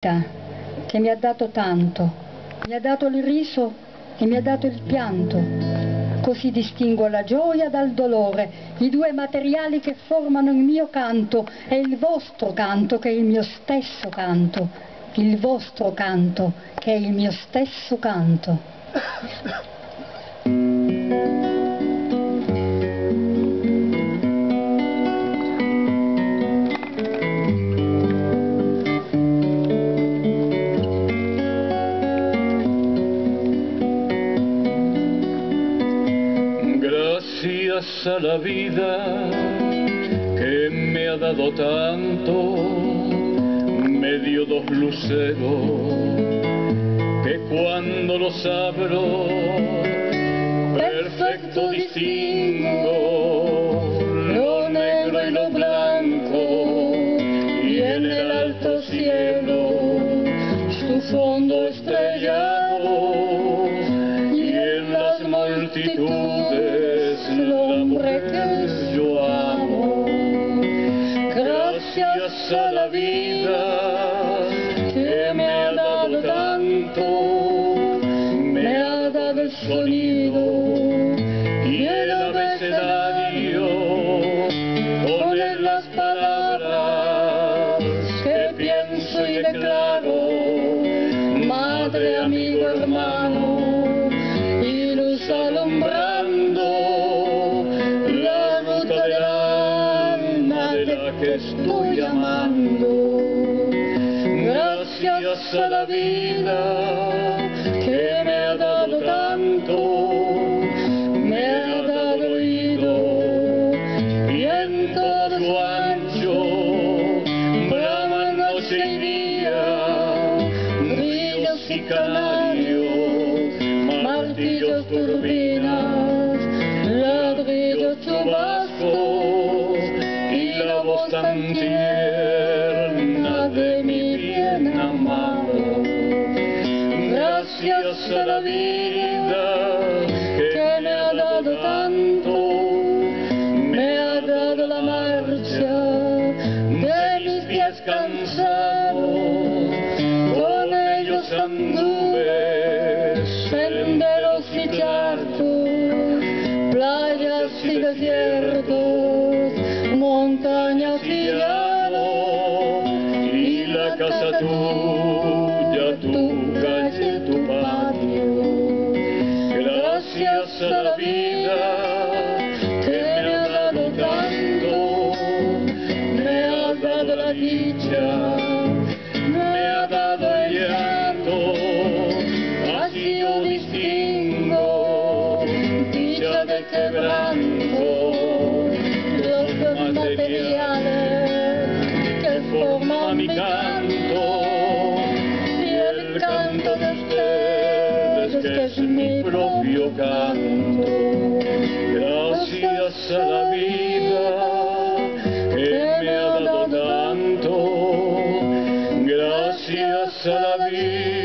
che mi ha dato tanto, mi ha dato il riso e mi ha dato il pianto. Così distingo la gioia dal dolore, i due materiali che formano il mio canto e il vostro canto che è il mio stesso canto, il vostro canto che è il mio stesso canto. Gracias a la vida que me ha dado tanto, me dio dos luceros que cuando los abro perfecto distingo lo negro y lo blanco, y en el alto cielo su fondo estrellado, y en las multitudes el hombre que yo amo. Gracias a la vida que me ha dado tanto, me ha dado el sonido y el abecedario, con él las palabras que pienso y declaro, madre, amigo, hermano, y luz alumbrando la ruta del alma de la que estoy amando. Gracias a la vida que me ha dado tanto, me ha dado oído, y en todo su ancho brama noche y día, ríos y canarios, martillos, turbinas, ladrillos, chubascos, y la voz tan tierna de mi bien amado. Gracias a la vida que me ha dado tanto, me ha dado la marcha de mis pies cansados, con ellos anduve senderos y charcos, playas y desiertos, montañas y llanos, y la casa tuya, tu calle, tu patio. Gracias a la vida que me ha dado tanto, me ha dado la dicha, me ha dado el llanto, así yo distingo dicha de quebranto, los materiales que forman mi canto, y el canto de ustedes que es mi propio canto. Gracias a la vida que me ha dado tanto, gracias a la vida.